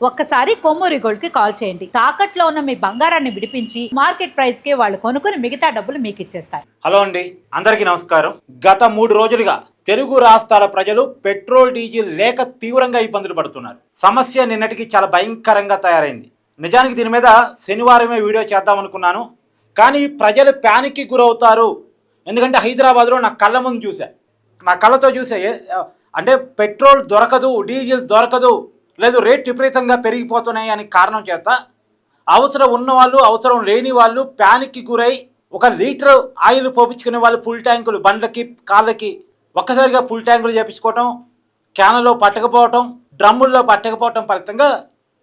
ఒక్కసారి కొమ్మూరి గోల్డ్ కి కాల్ చేయండి. తాకట్లో ఉన్న మీ బంగారాన్ని విడిపించి మార్కెట్ ప్రైస్ కి వాళ్ళు కొనుక్కుని మిగతా డబ్బులు మీకు ఇచ్చేస్తారు. హలో అండి, అందరికీ నమస్కారం. గత 3 రోజులుగా తెలుగు రాష్ట్రాల ప్రజలు పెట్రోల్ డీజిల్ లేక తీవ్రంగా ఇబ్బందులు పడుతున్నారు. సమస్య నిన్నటికి చాలా భయంకరంగా తయారైంది. నిజానికి దీని మీద శనివారమే వీడియో చేద్దాం అనుకున్నాను, కానీ ప్రజలు ప్యానిక్కి గురవుతారు. ఎందుకంటే హైదరాబాద్లో నా కళ్ళ ముందు చూసా, నా కళ్ళతో చూసే అంటే పెట్రోల్ దొరకదు, డీజిల్ దొరకదు, లేదు రేట్ విపరీతంగా పెరిగిపోతున్నాయి అని కారణం చేత అవసరం ఉన్న వాళ్ళు, అవసరం లేని వాళ్ళు ప్యానిక్కి గురై 1 లీటర్ ఆయిల్ పోపించుకునే వాళ్ళు ఫుల్ ట్యాంకులు బండ్లకి కాళ్ళకి ఒక్కసారిగా ఫుల్ ట్యాంకులు చేపించుకోవటం, క్యాన్లో పట్టకపోవటం, డ్రమ్ముల్లో పట్టకపోవటం ఫలితంగా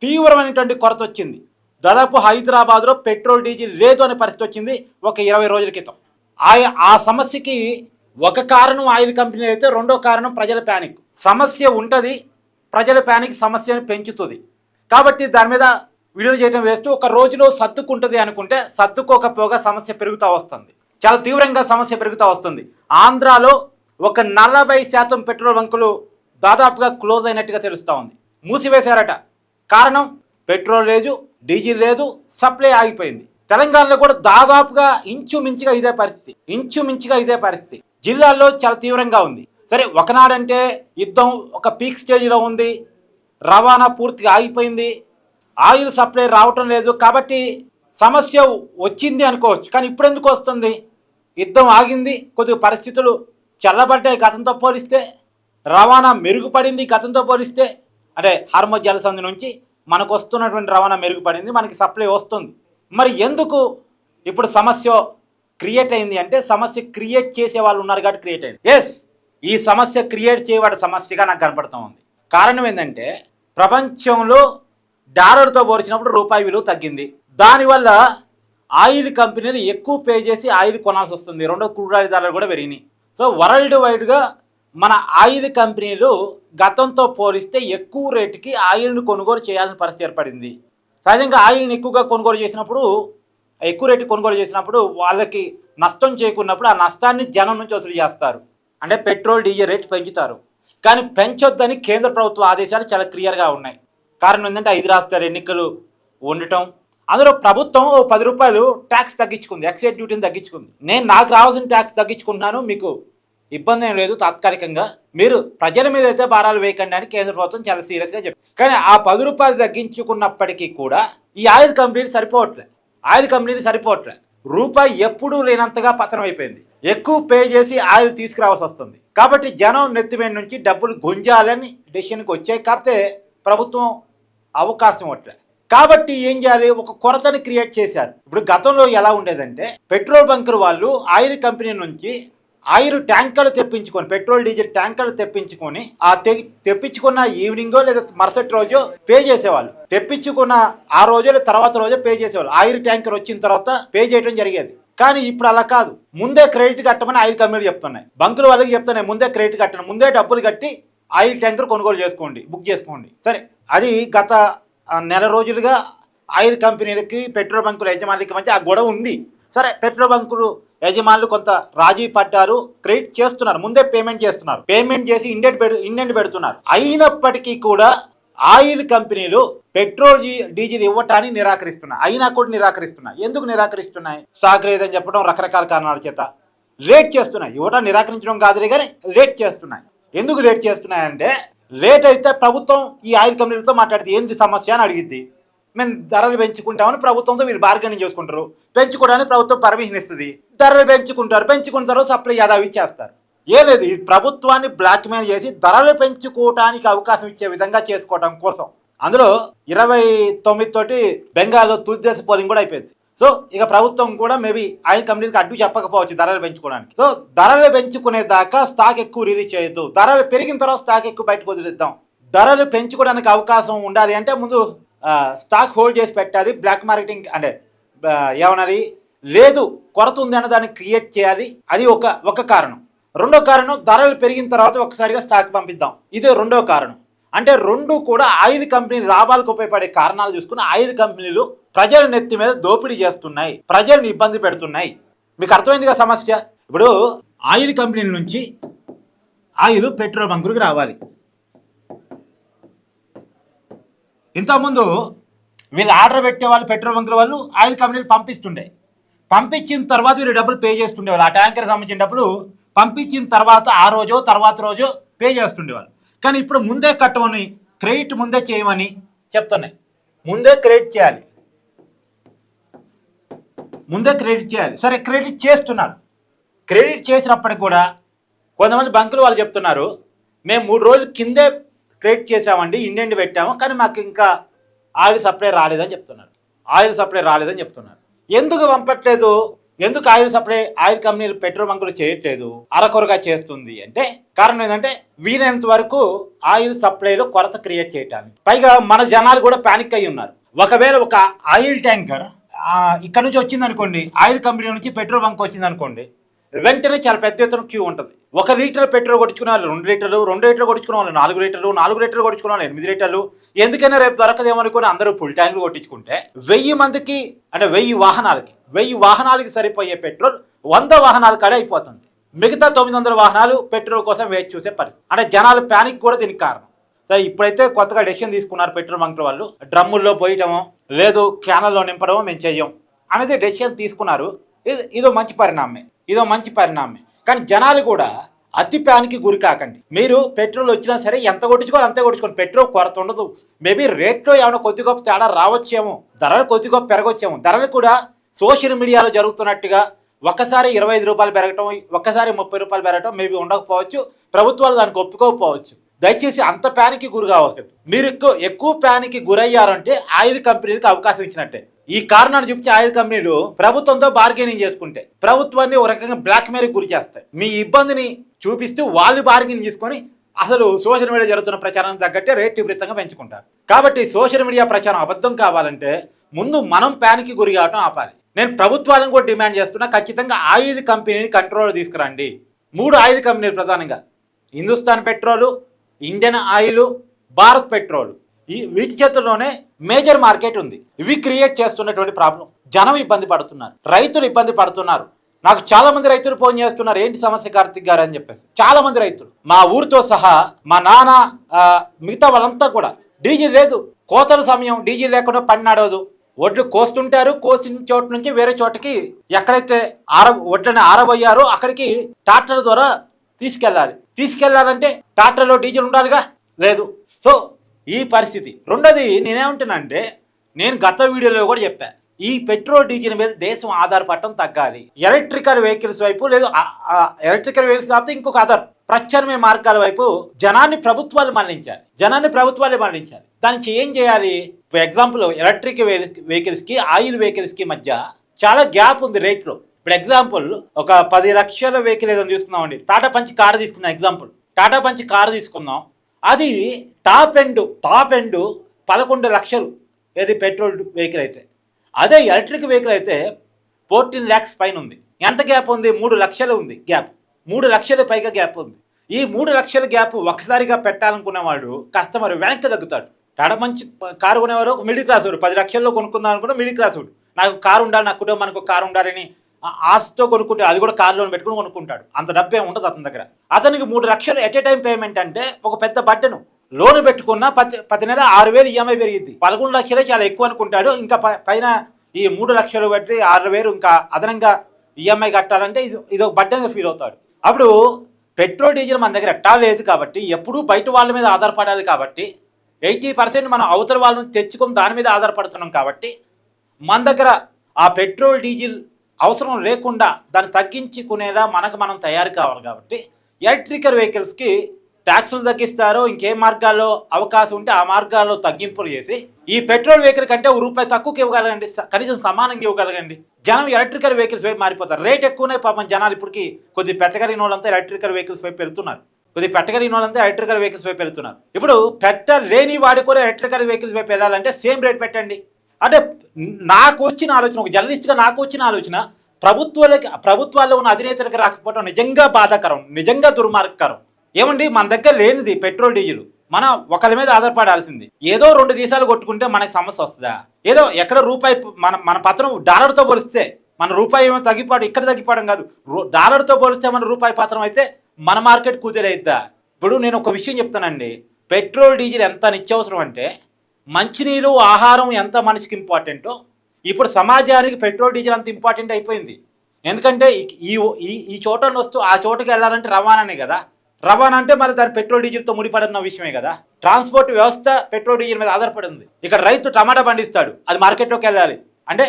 తీవ్రమైనటువంటి కొరత వచ్చింది. దాదాపు హైదరాబాద్లో పెట్రోల్ డీజిల్ లేదు అనే పరిస్థితి వచ్చింది ఒక 20 రోజుల క్రితం. ఆ సమస్యకి ఒక కారణం ఆయిల్ కంపెనీ అయితే, రెండో కారణం ప్రజల ప్యానిక్. సమస్య ఉంటుంది, ప్రజల ప్యానిక్ సమస్యను పెంచుతుంది. కాబట్టి దాని మీద వీడియోలు చేయడం వేస్ట్. ఒక రోజులో సర్దుకుంటుంది అనుకుంటే సర్దుకోకపోగా సమస్య పెరుగుతూ వస్తుంది, చాలా తీవ్రంగా సమస్య పెరుగుతూ వస్తుంది. ఆంధ్రాలో ఒక 40% పెట్రోల్ బంకులు దాదాపుగా క్లోజ్ అయినట్టుగా తెలుస్తూ ఉంది, మూసివేశారట. కారణం పెట్రోల్ లేదు, డీజిల్ లేదు, సప్లై ఆగిపోయింది. తెలంగాణలో కూడా దాదాపుగా ఇంచుమించుగా ఇదే పరిస్థితి. జిల్లాల్లో చాలా తీవ్రంగా ఉంది. సరే, ఒకనాడంటే యుద్ధం ఒక పీక్ స్టేజ్లో ఉంది, రవాణా పూర్తిగా ఆగిపోయింది, ఆయిల్ సప్లై రావటం లేదు, కాబట్టి సమస్య వచ్చింది అనుకోవచ్చు. కానీ ఇప్పుడు ఎందుకు వస్తుంది? యుద్ధం ఆగింది, కొద్దిగా పరిస్థితులు చల్లబడ్డాయి గతంతో పోలిస్తే, రవాణా మెరుగుపడింది గతంతో పోలిస్తే. అంటే హార్మోజ్ జలసంధి నుంచి మనకు వస్తున్నటువంటి రవాణా మెరుగుపడింది, మనకి సప్లై వస్తుంది. మరి ఎందుకు ఇప్పుడు సమస్య క్రియేట్ అయింది అంటే, సమస్య క్రియేట్ చేసే వాళ్ళు ఉన్నారు కాబట్టి క్రియేట్ అయింది. ఎస్, ఈ సమస్య క్రియేట్ చేయబడే సమస్యగా నాకు కనపడుతూ ఉంది. కారణం ఏంటంటే, ప్రపంచంలో డాలర్తో పోల్చినప్పుడు రూపాయి విలువ తగ్గింది. దానివల్ల ఆయిల్ కంపెనీలు ఎక్కువ పే చేసి ఆయిల్ కొనాల్సి వస్తుంది. రెండో క్రూడ్ ఆయిల్ ధరలు కూడా పెరిగినాయి. సో వరల్డ్ వైడ్గా మన ఆయిల్ కంపెనీలు గతంతో పోలిస్తే ఎక్కువ రేటుకి ఆయిల్ను కొనుగోలు చేయాల్సిన పరిస్థితి ఏర్పడింది. సహజంగా ఆయిల్ని ఎక్కువగా కొనుగోలు చేసినప్పుడు, ఎక్కువ రేటు కొనుగోలు చేసినప్పుడు వాళ్ళకి నష్టం చేకూరినప్పుడు ఆ నష్టాన్ని జనం నుంచి వసూలు చేస్తారు. అంటే పెట్రోల్ డీజిల్ రేటు పెంచుతారు. కానీ పెంచొద్దని కేంద్ర ప్రభుత్వ ఆదేశాలు చాలా క్లియర్గా ఉన్నాయి. కారణం ఏంటంటే 5 రాష్ట్రాల ఎన్నికలు ఉండటం, అందులో ప్రభుత్వం 10 రూపాయలు ట్యాక్స్ తగ్గించుకుంది, ఎక్సైజ్ డ్యూటీని తగ్గించుకుంది. నాకు రావాల్సిన ట్యాక్స్ తగ్గించుకుంటున్నాను, మీకు ఇబ్బంది ఏం లేదు, తాత్కాలికంగా మీరు ప్రజల మీద అయితే భారాలు వేయకండి అని కేంద్ర ప్రభుత్వం చాలా సీరియస్గా చెప్పింది. కానీ ఆ 10 రూపాయలు తగ్గించుకున్నప్పటికీ కూడా ఈ ఆయిల్ కంపెనీలు సరిపోవట్లే. రూపాయి ఎప్పుడూ లేనంతగా పతనం అయిపోయింది. ఎక్కువ పే చేసి ఆయిల్ తీసుకురావాల్సి వస్తుంది. కాబట్టి జనం నెత్తిమీద నుంచి డబ్బులు గుంజాలని డెసిషన్కి వచ్చాయి. కాకపోతే ప్రభుత్వం అవకాశం ఇవ్వట్లే. కాబట్టి ఏం చేయాలి? ఒక కొరతని క్రియేట్ చేశారు. ఇప్పుడు గతంలో ఎలా ఉండేదంటే, పెట్రోల్ బంకుల వాళ్ళు ఆయిల్ కంపెనీ నుంచి ఆయిల్ ట్యాంకర్లు తెప్పించుకొని, పెట్రోల్ డీజిల్ ట్యాంకర్లు తెప్పించుకొని, తెప్పించుకున్న ఈవినింగో లేదా మరుసటి రోజు పే చేసేవాళ్ళు. తెప్పించుకున్న ఆ రోజు తర్వాత రోజు పే చేసేవాళ్ళు. ఆయిల్ ట్యాంకర్ వచ్చిన తర్వాత పే చేయడం జరిగేది. కానీ ఇప్పుడు అలా కాదు. ముందే క్రెడిట్ కట్టమని ఆయిల్ కంపెనీలు చెప్తున్నాయి, బంకుల వాళ్ళకి చెప్తున్నాయి, ముందే క్రెడిట్ కట్టండి, ముందే డబ్బులు కట్టి ఆయిల్ ట్యాంకర్ కొనుగోలు చేసుకోండి, బుక్ చేసుకోండి. సరే, అది గత నెల రోజులుగా ఆయిల్ కంపెనీలకి పెట్రోల్ బంకుల యజమానులకి మధ్య ఆ గొడవ ఉంది. సరే, పెట్రోల్ బంకులు యజమానులు కొంత రాజీ పడ్డారు, క్రెడిట్ చేస్తున్నారు, ముందే పేమెంట్ చేసి ఇండెంట్ పెడుతున్నారు. అయినప్పటికీ కూడా ఆయిల్ కంపెనీలు పెట్రోల్ డీజిల్ ఇవ్వటాన్ని నిరాకరిస్తున్నాయి. ఎందుకు నిరాకరిస్తున్నాయి? స్టాక్ లేదని చెప్పడం, రకరకాల కారణాల చేత లేట్ చేస్తున్నాయి. ఇవ్వటం నిరాకరించడం కాదులే కానీ లేట్ చేస్తున్నాయి. ఎందుకు లేట్ చేస్తున్నాయంటే, లేట్ అయితే ప్రభుత్వం ఈ ఆయిల్ కంపెనీలతో మాట్లాడితే ఏంది సమస్య అని అడిగిద్ది. మేము ధరలు పెంచుకుంటామని ప్రభుత్వంతో వీళ్ళు బార్గెనింగ్ చేసుకుంటారు. పెంచుకోవడానికి ప్రభుత్వం పర్మిషన్ ఇస్తుంది, ధరలు పెంచుకున్న తర్వాత సప్లై యాదవ్ ఇచ్చేస్తారు. ఏం లేదు, ఈ ప్రభుత్వాన్ని బ్లాక్మెయిల్ చేసి ధరలు పెంచుకోవడానికి అవకాశం ఇచ్చే విధంగా చేసుకోవడం కోసం. అందులో 29 తోటి బెంగాల్లో తుది పోలింగ్ కూడా అయిపోయింది. సో ఇక ప్రభుత్వం కూడా మేబీ ఆయిల్ కంపెనీకి అడ్డు చెప్పకపోవచ్చు ధరలు పెంచుకోవడానికి. సో ధరలు పెంచుకునేదాకా స్టాక్ ఎక్కువ రిలీజ్ చేయొద్దు, ధరలు పెరిగిన తర్వాత స్టాక్ ఎక్కువ బయటకు వదిలేద్దాం. ధరలు పెంచుకోవడానికి అవకాశం ఉండాలి అంటే ముందు స్టాక్ హోల్డ్ చేసి పెట్టాలి. బ్లాక్ మార్కెటింగ్ అంటే ఏమన్నది లేదు, కొరత ఉంది అన్న దాన్ని క్రియేట్ చేయాలి. అది ఒక కారణం. రెండో కారణం, ధరలు పెరిగిన తర్వాత ఒకసారిగా స్టాక్ పంపిద్దాం, ఇదే రెండో కారణం. అంటే రెండు కూడా ఆయిల్ కంపెనీ లాభాలకు ఉపయోగపడే కారణాలు చూసుకుని ఆయిల్ కంపెనీలు ప్రజల నెత్తి మీద దోపిడీ చేస్తున్నాయి, ప్రజల్ని ఇబ్బంది పెడుతున్నాయి. మీకు అర్థమైంది కదా సమస్య? ఇప్పుడు ఆయిల్ కంపెనీల నుంచి ఆయిల్ పెట్రోల్ బంకులకు రావాలి, ఇంతకుముందు వీళ్ళు ఆర్డర్ పెట్టే వాళ్ళు పెట్రోల్ బంకుల వాళ్ళు ఆయిల్ కంపెనీలు పంపిస్తుండే, పంపించిన తర్వాత వీళ్ళు డబ్బులు పే చేస్తుండేవాళ్ళు. ఆ ట్యాంకర్ సంబంధించిన డబ్బులు పంపించిన తర్వాత ఆ రోజు తర్వాత రోజు పే చేస్తుండేవాళ్ళు. కానీ ఇప్పుడు ముందే కట్టమని, క్రెడిట్ ముందే చేయమని చెప్తున్నాయి. ముందే క్రెడిట్ చేయాలి, ముందే క్రెడిట్ చేయాలి. సరే క్రెడిట్ చేస్తున్నారు. క్రెడిట్ చేసినప్పటికి కూడా కొంతమంది బంకులు వాళ్ళు చెప్తున్నారు, మేము 3 రోజుల కిందే క్రెడిట్ చేసామండి, ఇండియన్ పెట్టాము, కానీ మాకు ఇంకా ఆయిల్ సప్లై రాలేదని చెప్తున్నారు. ఆయిల్ సప్లై రాలేదని చెప్తున్నారు. ఎందుకు పంపట్లేదు? ఎందుకు ఆయిల్ కంపెనీలు పెట్రోల్ బంకులు చేయట్లేదు, అరకొరగా చేస్తుంది అంటే కారణం ఏంటంటే వీలైనంత వరకు ఆయిల్ సప్లైలో కొరత క్రియేట్ చేయడానికి. పైగా మన జనాలు కూడా పానిక్ అయి ఉన్నారు. ఒకవేళ ఒక ఆయిల్ ట్యాంకర్ ఇక్కడ నుంచి వచ్చింది అనుకోండి, ఆయిల్ కంపెనీ నుంచి పెట్రోల్ బంక్ వచ్చింది అనుకోండి, వెంటనే చాలా పెద్ద ఎత్తున క్యూ ఉంటుంది. 1 లీటర్ పెట్రోల్ కొట్టించుకునే వాళ్ళు 2 లీటర్లు, 2 లీటర్లు కొట్టించుకునే వాళ్ళు 4 లీటర్లు, 4 లీటర్లు కొట్టించుకునే వాళ్ళు 8 లీటర్లు. ఎందుకైనా రేపు దొరకదేమనుకుని అందరూ ఫుల్ ట్యాంకులు కొట్టించుకుంటే 1000 మందికి అంటే 1000 వాహనాలకి సరిపోయే పెట్రోల్ 100 వాహనాల కాడే అయిపోతుంది. మిగతా 900 వాహనాలు పెట్రోల్ కోసం వేచి చూసే పరిస్థితి. అంటే జనాలు ప్యానిక్ కూడా దీనికి కారణం. సరే ఇప్పుడైతే కొత్తగా డెసిషన్ తీసుకున్నారు పెట్రోల్ బంకుల వాళ్ళు, డ్రమ్ముల్లో పోయటమో లేదు క్యానల్లో నింపడమో మేము చెయ్యం అనేది డెసిషన్ తీసుకున్నారు. ఇదో మంచి పరిణామమే. కానీ జనాలు కూడా అతి ప్యానికి గురి కాకండి. మీరు పెట్రోల్ వచ్చినా సరే ఎంత కొట్టించుకోవాలి అంతే కొట్టించుకోండి, పెట్రోల్ కొరత ఉండదు. మేబీ రేట్లో ఏమైనా కొద్ది గొప్ప తేడా రావచ్చేమో, ధరలు కొద్ది గొప్ప పెరగొచ్చేమో. ధరలు కూడా సోషల్ మీడియాలో జరుగుతున్నట్టుగా ఒక్కసారి 25 రూపాయలు పెరగటం, ఒక్కసారి 30 రూపాయలు పెరగటం మేబీ ఉండకపోవచ్చు. ప్రభుత్వాలు దానికి ఒప్పుకోకపోవచ్చు. దయచేసి అంత ప్యానికి గురి కావద్దు. మీరు ఎక్కువ ప్యానికి గురయ్యారంటే ఆయిల్ కంపెనీలకు అవకాశం ఇచ్చినట్టే. ఈ కారణాన్ని చూపించి ఆయిల్ కంపెనీలు ప్రభుత్వంతో బార్గెనింగ్ చేసుకుంటే ప్రభుత్వాన్ని ఒక రకంగా బ్లాక్ మెయిల్కి గురి చేస్తాయి. మీ ఇబ్బందిని చూపిస్తూ వాళ్ళు బార్గెనింగ్ చేసుకొని అసలు సోషల్ మీడియా జరుగుతున్న ప్రచారానికి తగ్గట్టే రేట్ విపరీతంగా పెంచుకుంటారు. కాబట్టి సోషల్ మీడియా ప్రచారం అబద్ధం కావాలంటే ముందు మనం ప్యానికి గురి కావటం ఆపాలి. నేను ప్రభుత్వాలను కూడా డిమాండ్ చేస్తున్నా, ఖచ్చితంగా ఆయిల్ కంపెనీని కంట్రోల్ తీసుకురండి. 3 ఆయిల్ కంపెనీలు ప్రధానంగా Hindustan petrol, Indian oil, Bharat petrol, వీటి చేతుల్లోనే మేజర్ మార్కెట్ ఉంది. ఇవి క్రియేట్ చేస్తున్నటువంటి ప్రాబ్లం. జనం ఇబ్బంది పడుతున్నారు, రైతులు ఇబ్బంది పడుతున్నారు. నాకు చాలా మంది రైతులు ఫోన్ చేస్తున్నారు, ఏంటి సమస్య కార్తిక్ గారు అని చెప్పేసి. చాలా మంది రైతులు మా ఊరితో సహా మా నాన్న మిగతా వాళ్ళంతా కూడా డీజిల్ లేదు, కోతల సమయం డీజిల్ లేకుండా పని నడవదు. వడ్లు కోస్తుంటారు, కోసిన చోటు నుంచి వేరే చోటకి ఎక్కడైతే వడ్లని ఆరబోయారో అక్కడికి ట్రాక్టర్ ద్వారా తీసుకెళ్లాలంటే ట్రాక్టర్లో డీజిల్ ఉండాలిగా, లేదు. సో ఈ పరిస్థితి. రెండోది నేనేమంటున్నానంటే, నేను గత వీడియోలో కూడా చెప్పా, ఈ పెట్రోల్ డీజిల్ మీద దేశం ఆధారపడటం తగ్గాలి. ఎలక్ట్రికల్ వెహికల్స్ వైపు లేదు, ఎలక్ట్రికల్ వెహికల్స్ కాకపోతే ఇంకొక ప్రత్యామ్నాయ మార్గాల వైపు జనాన్ని ప్రభుత్వాలు మళ్లించాలి. దానికి ఏం చేయాలి? ఫర్ ఎగ్జాంపుల్ ఎలక్ట్రిక్ వెహికల్స్కి ఆయిల్ వెహికల్స్కి మధ్య చాలా గ్యాప్ ఉంది రేట్లో. ఇప్పుడు ఎగ్జాంపుల్ ఒక 10 లక్షల వెహికల్ ఏదో తీసుకుందామండి, టాటా పంచ్ కారు తీసుకుందాం. ఎగ్జాంపుల్ టాటా పంచ్ కారు తీసుకుందాం, అది టాప్ ఎండ్ 11 లక్షలు ఏది పెట్రోల్ వెహికల్ అయితే. అదే ఎలక్ట్రిక్ వెహికల్ అయితే 14 lakhs పైన ఉంది. ఎంత గ్యాప్ ఉంది? 3 లక్షలు ఉంది గ్యాప్. 3 లక్షల పైగా గ్యాప్ ఉంది. ఈ 3 లక్షల గ్యాప్ ఒక్కసారిగా పెట్టాలనుకునేవాడు కస్టమర్ వెనక్కి తగ్గుతాడు. టాటా పంచ్ కారు కొనేవారు ఒక మిడిల్ క్లాస్ వాడు, 10 లక్షల్లో కొనుక్కుందాం అనుకున్న మిడిల్ క్లాస్ వాడు, నాకు కారు ఉండాలి, నా కుటుంబానికి ఒక కారు ఉండాలని ఆశతో కొనుక్కుంటాడు. అది కూడా కారులో పెట్టుకుని కొనుక్కుంటాడు. అంత డబ్బే ఉండదు అతని దగ్గర. అతనికి 3 లక్షలు ఎట్ ఏ టైం పేమెంట్ అంటే ఒక పెద్ద బట్టను లోన్ పెట్టుకున్న 10 నెలల 6,000 ఈఎంఐ పెరిగింది. 11 లక్షలే చాలా ఎక్కువ అనుకుంటాడు. ఇంకా పైన ఈ 3 లక్షలు పెట్టి 6,000 ఇంకా అదనంగా ఈఎంఐ కట్టాలంటే ఇది ఒక బట్టగా ఫీల్ అవుతాడు. అప్పుడు పెట్రోల్ డీజిల్ మన దగ్గర ఎట్టా లేదు కాబట్టి, ఎప్పుడూ బయట వాళ్ళ మీద ఆధారపడాలి కాబట్టి, 80% మనం అవతల వాళ్ళని తెచ్చుకొని దాని మీద ఆధారపడుతున్నాం కాబట్టి, మన దగ్గర ఆ పెట్రోల్ డీజిల్ అవసరం లేకుండా దాన్ని తగ్గించుకునేలా మనం తయారు కావాలి. కాబట్టి ఎలక్ట్రికల్ వెహికల్స్కి ట్యాక్సులు తగ్గిస్తారో ఇంకేం మార్గాల్లో అవకాశం ఉంటే ఆ మార్గాల్లో తగ్గింపులు చేసి ఈ పెట్రోల్ వెహికల్ కంటే ₹1 తక్కువకి ఇవ్వగలగండి, కనీసం సమానంగా ఇవ్వగలగండి. జనం ఎలక్ట్రికల్ వెహికల్స్ వైపు మారిపోతారు. రేట్ ఎక్కువనే పాపం జనాలు ఇప్పటికి కొద్ది పెట్టగలిగిన వాళ్ళంతా ఎలక్ట్రికల్ వెహికల్స్ వైపు వెళ్తున్నారు. ఇప్పుడు పెట్టలేని వాడి కూడా ఎలక్ట్రికల్ వెహికల్స్ వైపు వెళ్ళాలంటే సేమ్ రేట్ పెట్టండి. అంటే నాకు వచ్చిన ఆలోచన, ఒక జర్నలిస్ట్గా నాకు వచ్చిన ఆలోచన, ప్రభుత్వాల్లో ఉన్న అధినేతలకు రాకపోవడం నిజంగా బాధాకరం, నిజంగా దుర్మార్గకరం. ఏమండి, మన దగ్గర లేనిది పెట్రోల్ డీజిల్, మనం ఒకరి మీద ఆధారపడాల్సింది. ఏదో 2 దేశాలు కొట్టుకుంటే మనకు సమస్య వస్తుందా? ఏదో ఎక్కడ రూపాయి మన పత్రం డాలర్తో పోలిస్తే మన రూపాయి ఏమో ఇక్కడ తగ్గిపోవడం కాదు, డాలర్తో పోలిస్తే మన రూపాయి పత్రం అయితే మన మార్కెట్ కూతురైద్దా? ఇప్పుడు నేను ఒక విషయం చెప్తానండి, పెట్రోల్ డీజిల్ ఎంత నిత్యావసరం అంటే మంచినీరు ఆహారం ఎంత మనిషికి ఇంపార్టెంటో ఇప్పుడు సమాజానికి పెట్రోల్ డీజిల్ అంత ఇంపార్టెంట్ అయిపోయింది. ఎందుకంటే ఈ ఈ ఈ చోట వస్తూ ఆ చోటుకి వెళ్ళాలంటే రవాణానే కదా. రవాణా అంటే మరి దాని పెట్రోల్ డీజిల్తో ముడిపడిన విషయమే కదా. ట్రాన్స్పోర్ట్ వ్యవస్థ పెట్రోల్ డీజిల్ మీద ఆధారపడి ఉంది. ఇక్కడ రైతు టమాటా పండిస్తాడు, అది మార్కెట్లోకి వెళ్ళాలి అంటే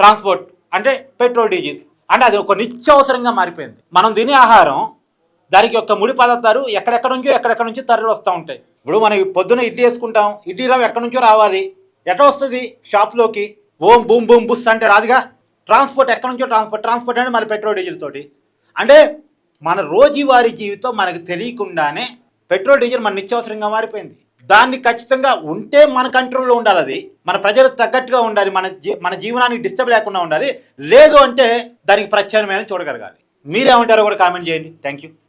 ట్రాన్స్పోర్ట్ అంటే పెట్రోల్ డీజిల్, అంటే అది ఒక నిత్యావసరంగా మారిపోయింది. మనం తినే ఆహారం దానికి యొక్క ముడి పదార్థాలు ఎక్కడెక్కడ నుంచి తరలి వస్తూ ఉంటాయి. ఇప్పుడు మనం పొద్దున ఇడ్లీ వేసుకుంటాం, ఇడ్లీ రవ్వ ఎక్కడి నుంచో రావాలి, ఎట్లా వస్తుంది షాప్లోకి, ఓం బూమ్ బూమ్ బుస్ అంటే రాదుగా. ట్రాన్స్పోర్ట్ ఎక్కడి నుంచో ట్రాన్స్పోర్ట్ అంటే మరి పెట్రోల్ డీజిల్ తోటి. అంటే మన రోజువారీ జీవితం మనకు తెలియకుండానే పెట్రోల్ డీజిల్ మన నిత్యావసరంగా మారిపోయింది. దాన్ని ఖచ్చితంగా ఉంటే మన కంట్రోల్లో ఉండాలి, అది మన ప్రజలకు తగ్గట్టుగా ఉండాలి, మన జీవనానికి డిస్టర్బ్ లేకుండా ఉండాలి. లేదు అంటే దానికి ప్రత్యామ్నాయం చూడగలగాలి. మీరేమంటారో కూడా కామెంట్ చేయండి. Thank you.